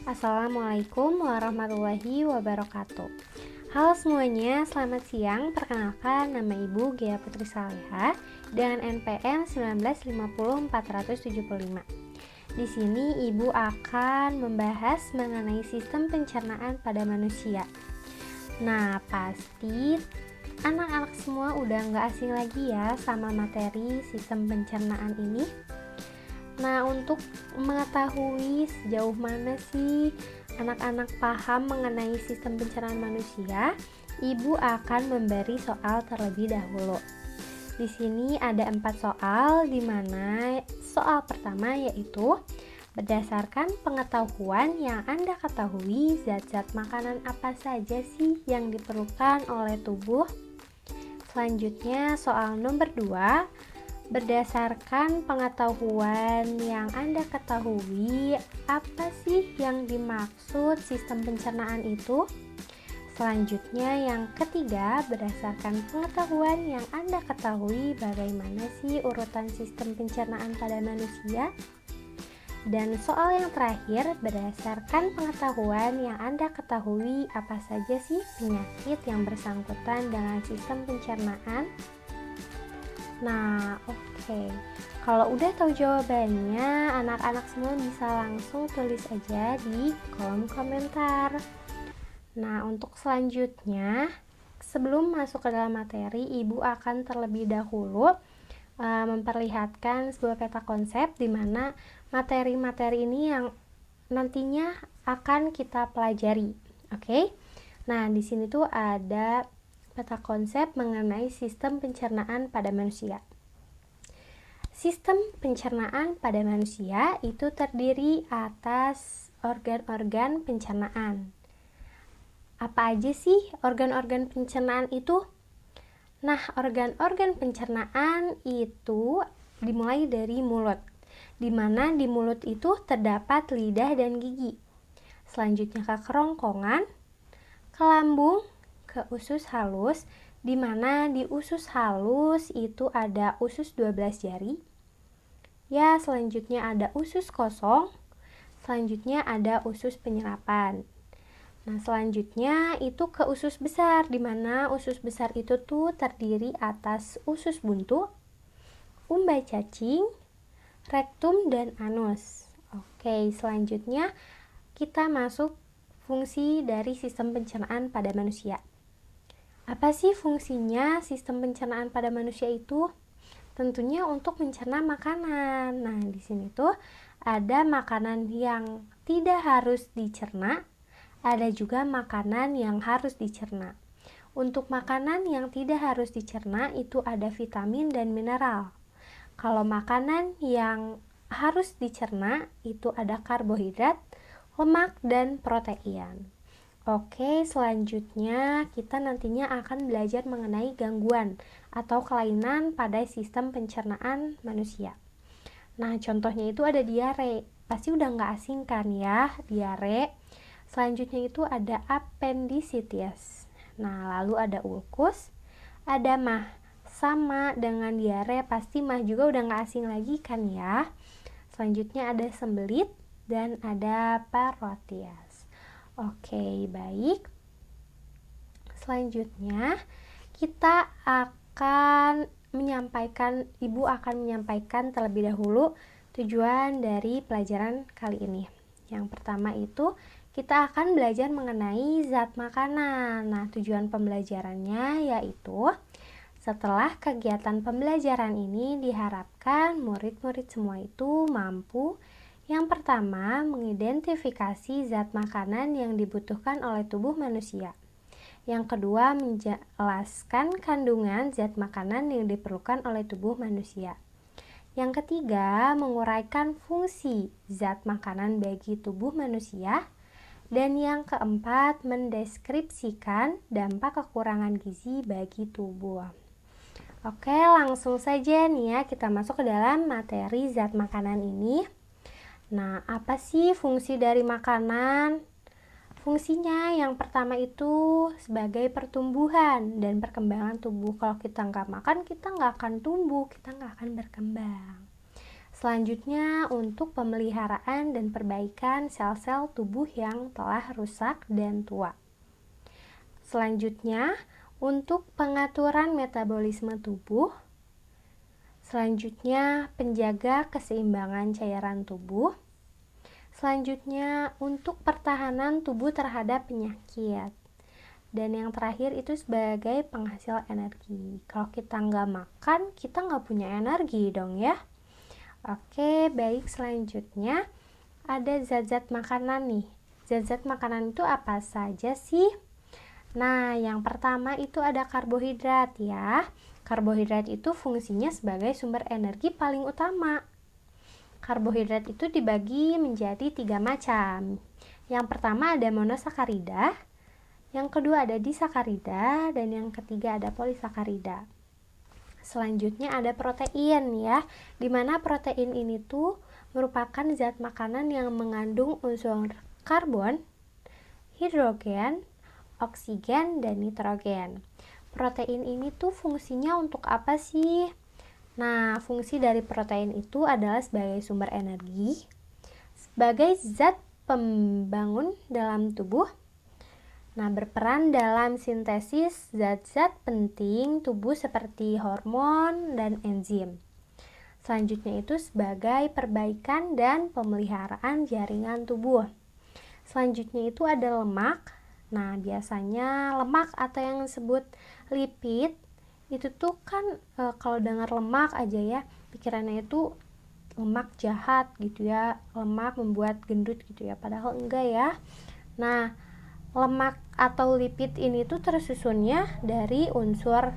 Assalamualaikum warahmatullahi wabarakatuh. Halo semuanya, selamat siang. Perkenalkan, nama Ibu Ghea Putri Saleha dengan NPM 1950475. Di sini Ibu akan membahas mengenai sistem pencernaan pada manusia. Nah, pasti anak-anak semua udah nggak asing lagi ya sama materi sistem pencernaan ini. Nah, untuk mengetahui sejauh mana sih anak-anak paham mengenai sistem pencernaan manusia, Ibu akan memberi soal terlebih dahulu. Di sini ada 4 soal, di mana soal pertama yaitu berdasarkan pengetahuan yang Anda ketahui, zat-zat makanan apa saja sih yang diperlukan oleh tubuh. Selanjutnya soal nomor 2, berdasarkan pengetahuan yang Anda ketahui, apa sih yang dimaksud sistem pencernaan itu? Selanjutnya yang ketiga, berdasarkan pengetahuan yang Anda ketahui, bagaimana sih urutan sistem pencernaan pada manusia? Dan soal yang terakhir, berdasarkan pengetahuan yang Anda ketahui, apa saja sih penyakit yang bersangkutan dengan sistem pencernaan? Nah, oke. Kalau udah tahu jawabannya, anak-anak semua bisa langsung tulis aja di kolom komentar. Nah, untuk selanjutnya, sebelum masuk ke dalam materi, Ibu akan terlebih dahulu memperlihatkan sebuah peta konsep di mana materi-materi ini yang nantinya akan kita pelajari. Oke? Nah, di sini tuh ada peta konsep mengenai sistem pencernaan pada manusia. Sistem pencernaan pada manusia itu terdiri atas organ-organ pencernaan. Apa aja sih organ-organ pencernaan itu? Nah, organ-organ pencernaan itu dimulai dari mulut, di mana di mulut itu terdapat lidah dan gigi. Selanjutnya ke kerongkongan, ke lambung, ke usus halus, di mana di usus halus itu ada usus 12 jari. Ya, selanjutnya ada usus kosong, selanjutnya ada usus penyerapan. Nah, selanjutnya itu ke usus besar, di mana usus besar itu tuh terdiri atas usus buntu, umbai cacing, rektum, dan anus. Oke, selanjutnya kita masuk fungsi dari sistem pencernaan pada manusia. Apa sih fungsinya sistem pencernaan pada manusia itu? Tentunya untuk mencerna makanan. Nah, di sini tuh ada makanan yang tidak harus dicerna, ada juga makanan yang harus dicerna. Untuk makanan yang tidak harus dicerna itu ada vitamin dan mineral. Kalau makanan yang harus dicerna itu ada karbohidrat, lemak, dan protein. Oke, selanjutnya kita nantinya akan belajar mengenai gangguan atau kelainan pada sistem pencernaan manusia. Nah, contohnya itu ada diare. Pasti udah nggak asing kan ya, diare. Selanjutnya itu ada appendicitis. Nah, lalu ada ulkus, ada mah. Sama dengan diare, pasti mah juga udah nggak asing lagi kan ya. Selanjutnya ada sembelit dan ada parotias. Oke, baik. Selanjutnya kita Ibu akan menyampaikan terlebih dahulu tujuan dari pelajaran kali ini. Yang pertama itu kita akan belajar mengenai zat makanan. Nah, tujuan pembelajarannya yaitu setelah kegiatan pembelajaran ini diharapkan murid-murid semua itu mampu yang pertama, mengidentifikasi zat makanan yang dibutuhkan oleh tubuh manusia. Yang kedua, menjelaskan kandungan zat makanan yang diperlukan oleh tubuh manusia. Yang ketiga, menguraikan fungsi zat makanan bagi tubuh manusia. Dan yang keempat, mendeskripsikan dampak kekurangan gizi bagi tubuh. Oke, langsung saja nih ya kita masuk ke dalam materi zat makanan ini. Nah, apa sih fungsi dari makanan? Fungsinya yang pertama itu sebagai pertumbuhan dan perkembangan tubuh. Kalau kita nggak makan, kita nggak akan tumbuh, kita nggak akan berkembang. Selanjutnya, untuk pemeliharaan dan perbaikan sel-sel tubuh yang telah rusak dan tua. Selanjutnya, untuk pengaturan metabolisme tubuh. Selanjutnya, penjaga keseimbangan cairan tubuh. Selanjutnya, untuk pertahanan tubuh terhadap penyakit. Dan yang terakhir itu sebagai penghasil energi. Kalau kita nggak makan, kita nggak punya energi dong ya. Oke, baik, selanjutnya ada zat-zat makanan nih. Zat-zat makanan itu apa saja sih? Nah, yang pertama itu ada karbohidrat ya. Karbohidrat itu fungsinya sebagai sumber energi paling utama. Karbohidrat itu dibagi menjadi 3 macam. Yang pertama ada monosakarida, yang kedua ada disakarida, dan yang ketiga ada polisakarida. Selanjutnya ada protein ya, dimana protein ini tuh merupakan zat makanan yang mengandung unsur karbon, hidrogen, oksigen, dan nitrogen. Protein ini tuh fungsinya untuk apa sih? Nah, fungsi dari protein itu adalah sebagai sumber energi, sebagai zat pembangun dalam tubuh. Nah, berperan dalam sintesis zat-zat penting tubuh seperti hormon dan enzim. Selanjutnya itu sebagai perbaikan dan pemeliharaan jaringan tubuh. Selanjutnya itu ada lemak. Nah, biasanya lemak atau yang disebut lipid itu tuh kan kalau dengar lemak aja ya, pikirannya itu lemak jahat gitu ya, lemak membuat gendut gitu ya, padahal enggak ya. Nah, lemak atau lipid ini tuh tersusunnya dari unsur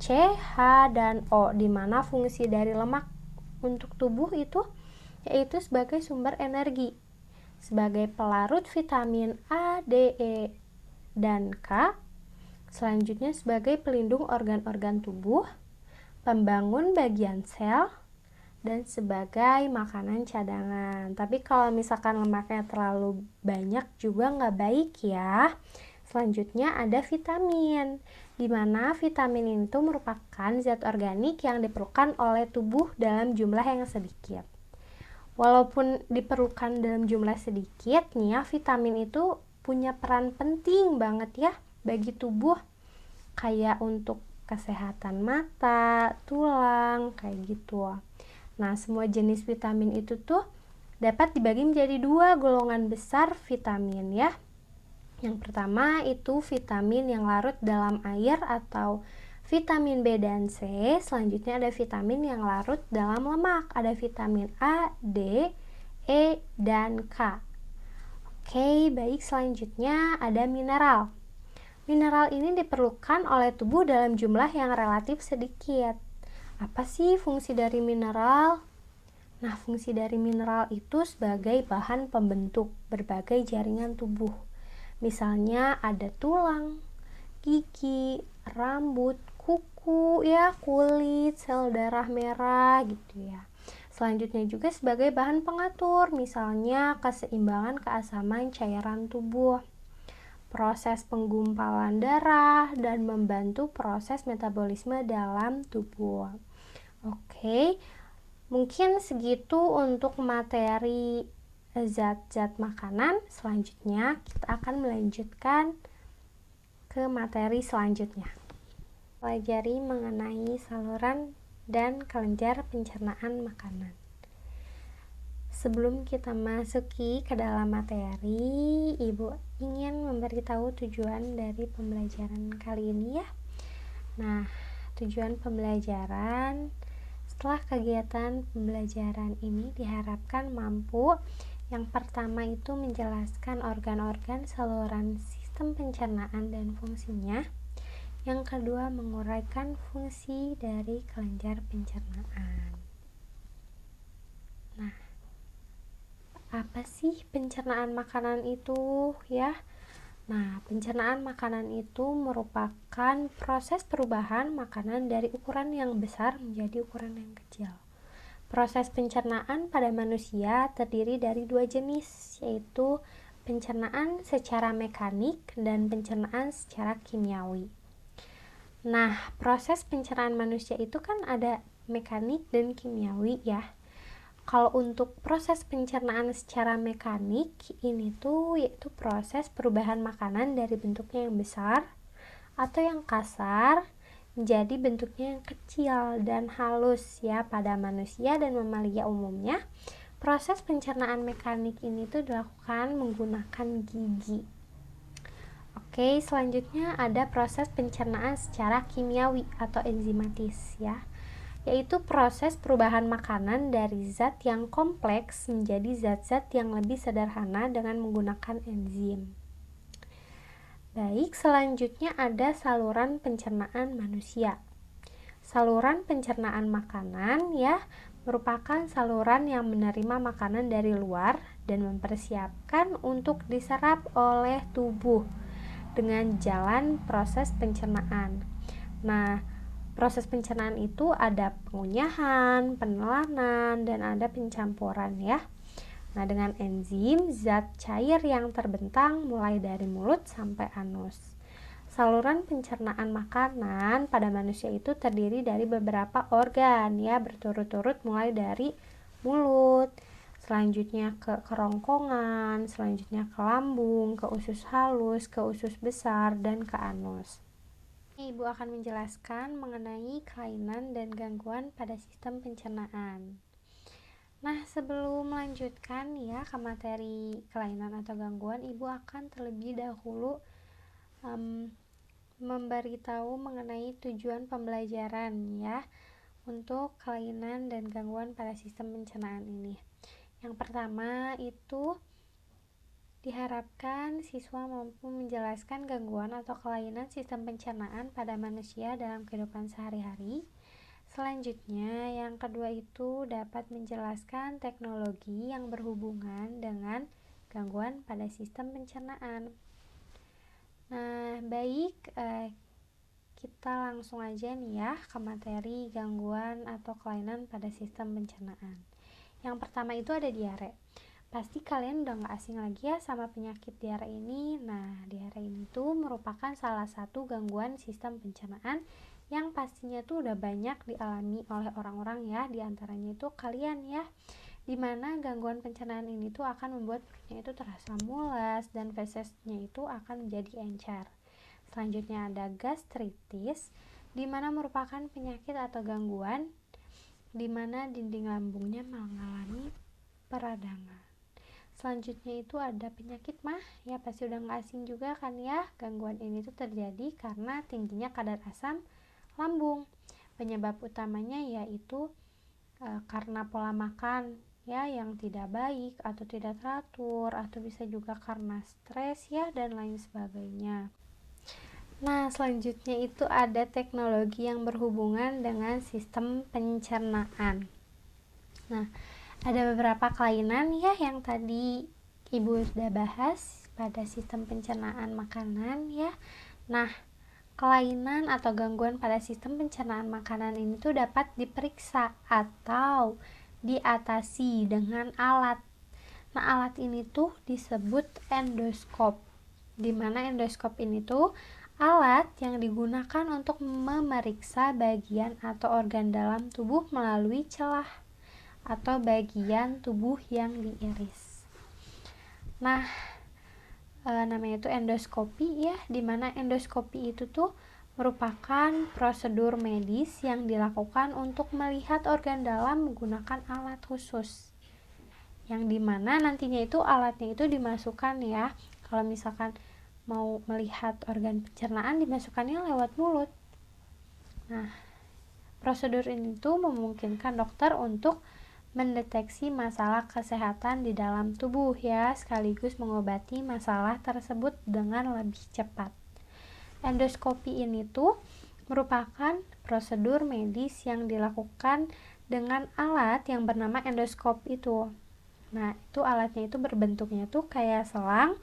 C, H, dan O, di mana fungsi dari lemak untuk tubuh itu yaitu sebagai sumber energi, sebagai pelarut vitamin A, D, E, dan K. Selanjutnya sebagai pelindung organ-organ tubuh, pembangun bagian sel, dan sebagai makanan cadangan. Tapi kalau misalkan lemaknya terlalu banyak juga nggak baik ya. Selanjutnya ada vitamin, di mana vitamin itu merupakan zat organik yang diperlukan oleh tubuh dalam jumlah yang sedikit. Walaupun diperlukan dalam jumlah sedikit nih ya, vitamin itu punya peran penting banget ya bagi tubuh, kayak untuk kesehatan mata, tulang, kayak gitu. Nah, semua jenis vitamin itu tuh dapat dibagi menjadi 2 golongan besar vitamin ya. Yang pertama itu vitamin yang larut dalam air atau vitamin B dan C. Selanjutnya ada vitamin yang larut dalam lemak. Ada vitamin A, D, E, dan K. Oke, baik, selanjutnya ada mineral. Mineral ini diperlukan oleh tubuh dalam jumlah yang relatif sedikit. Apa sih fungsi dari mineral? Nah, fungsi dari mineral itu sebagai bahan pembentuk berbagai jaringan tubuh. Misalnya ada tulang, gigi, rambut, kuku, ya, kulit, sel darah merah gitu ya. Selanjutnya juga sebagai bahan pengatur, misalnya keseimbangan keasaman cairan tubuh, proses penggumpalan darah, dan membantu proses metabolisme dalam tubuh. Oke, mungkin segitu untuk materi zat-zat makanan. Selanjutnya kita akan melanjutkan ke materi selanjutnya. Pelajari mengenai saluran dan kelenjar pencernaan makanan. Sebelum kita masuki ke dalam materi, Ibu ingin memberitahu tujuan dari pembelajaran kali ini ya. Nah, tujuan pembelajaran setelah kegiatan pembelajaran ini diharapkan mampu yang pertama itu menjelaskan organ-organ saluran sistem pencernaan dan fungsinya. Yang kedua, menguraikan fungsi dari kelenjar pencernaan. Nah, apa sih pencernaan makanan itu ya? Nah, pencernaan makanan itu merupakan proses perubahan makanan dari ukuran yang besar menjadi ukuran yang kecil. Proses pencernaan pada manusia terdiri dari 2 jenis, yaitu pencernaan secara mekanik dan pencernaan secara kimiawi. Nah, proses pencernaan manusia itu kan ada mekanik dan kimiawi ya. Kalau untuk proses pencernaan secara mekanik, ini tuh yaitu proses perubahan makanan dari bentuknya yang besar atau yang kasar menjadi bentuknya yang kecil dan halus ya pada manusia dan mamalia umumnya. Proses pencernaan mekanik ini tuh dilakukan menggunakan gigi. Oke, selanjutnya ada proses pencernaan secara kimiawi atau enzimatis ya, yaitu proses perubahan makanan dari zat yang kompleks menjadi zat-zat yang lebih sederhana dengan menggunakan enzim. Baik, selanjutnya ada saluran pencernaan manusia. Saluran pencernaan makanan ya merupakan saluran yang menerima makanan dari luar dan mempersiapkan untuk diserap oleh tubuh dengan jalan proses pencernaan. Nah, proses pencernaan itu ada pengunyahan, penelanan, dan ada pencampuran ya. Nah, dengan enzim, zat cair yang terbentang mulai dari mulut sampai anus. Saluran pencernaan makanan pada manusia itu terdiri dari beberapa organ ya, berturut-turut mulai dari mulut, selanjutnya ke kerongkongan, selanjutnya ke lambung, ke usus halus, ke usus besar, dan ke anus. Ibu akan menjelaskan mengenai kelainan dan gangguan pada sistem pencernaan. Nah, sebelum melanjutkan ya ke materi kelainan atau gangguan, Ibu akan terlebih dahulu memberitahu mengenai tujuan pembelajaran ya untuk kelainan dan gangguan pada sistem pencernaan ini. Yang pertama itu diharapkan siswa mampu menjelaskan gangguan atau kelainan sistem pencernaan pada manusia dalam kehidupan sehari-hari. Selanjutnya, yang kedua itu dapat menjelaskan teknologi yang berhubungan dengan gangguan pada sistem pencernaan. Nah, baik, kita langsung aja nih ya ke materi gangguan atau kelainan pada sistem pencernaan. Yang pertama itu ada diare. Pasti kalian udah gak asing lagi ya sama penyakit diare ini. Nah, diare ini tuh merupakan salah satu gangguan sistem pencernaan yang pastinya tuh udah banyak dialami oleh orang-orang ya, diantaranya itu kalian ya, dimana gangguan pencernaan ini tuh akan membuat perutnya itu terasa mules dan fesesnya itu akan menjadi encer. Selanjutnya ada gastritis, dimana merupakan penyakit atau gangguan dimana dinding lambungnya mengalami peradangan. Selanjutnya itu ada penyakit mah, ya pasti udah gak asing juga kan ya. Gangguan ini tuh terjadi karena tingginya kadar asam lambung. Penyebab utamanya yaitu karena pola makan ya yang tidak baik atau tidak teratur, atau bisa juga karena stres ya dan lain sebagainya. Nah, selanjutnya itu ada teknologi yang berhubungan dengan sistem pencernaan. Nah, ada beberapa kelainan ya yang tadi Ibu sudah bahas pada sistem pencernaan makanan ya. Nah, kelainan atau gangguan pada sistem pencernaan makanan ini tuh dapat diperiksa atau diatasi dengan alat. Nah, alat ini tuh disebut endoskop. Dimana endoskop ini tuh alat yang digunakan untuk memeriksa bagian atau organ dalam tubuh melalui celah atau bagian tubuh yang diiris. Nah, namanya itu endoskopi ya, dimana endoskopi itu tuh merupakan prosedur medis yang dilakukan untuk melihat organ dalam menggunakan alat khusus, yang dimana nantinya itu alatnya itu dimasukkan ya, kalau misalkan mau melihat organ pencernaan dimasukkannya lewat mulut. Nah, prosedur ini tuh memungkinkan dokter untuk mendeteksi masalah kesehatan di dalam tubuh ya, sekaligus mengobati masalah tersebut dengan lebih cepat. Endoskopi ini tuh merupakan prosedur medis yang dilakukan dengan alat yang bernama endoskop itu. Nah, itu alatnya itu berbentuknya tuh kayak selang.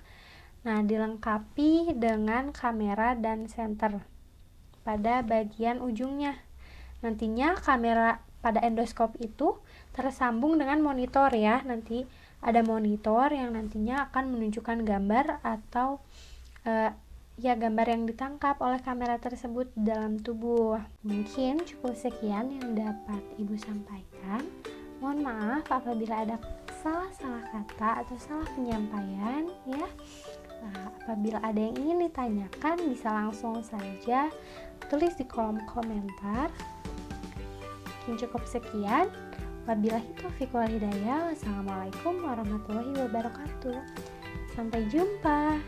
Nah, dilengkapi dengan kamera dan senter pada bagian ujungnya. Nantinya kamera pada endoskop itu tersambung dengan monitor ya. Nanti ada monitor yang nantinya akan menunjukkan gambar atau gambar yang ditangkap oleh kamera tersebut dalam tubuh. Mungkin cukup sekian yang dapat Ibu sampaikan. Mohon maaf apabila ada salah kata atau salah penyampaian ya. Nah, apabila ada yang ingin ditanyakan bisa langsung saja tulis di kolom komentar. Mungkin cukup sekian. Wabillahi taufiq wal hidayah. Wassalamualaikum warahmatullahi wabarakatuh. Sampai jumpa.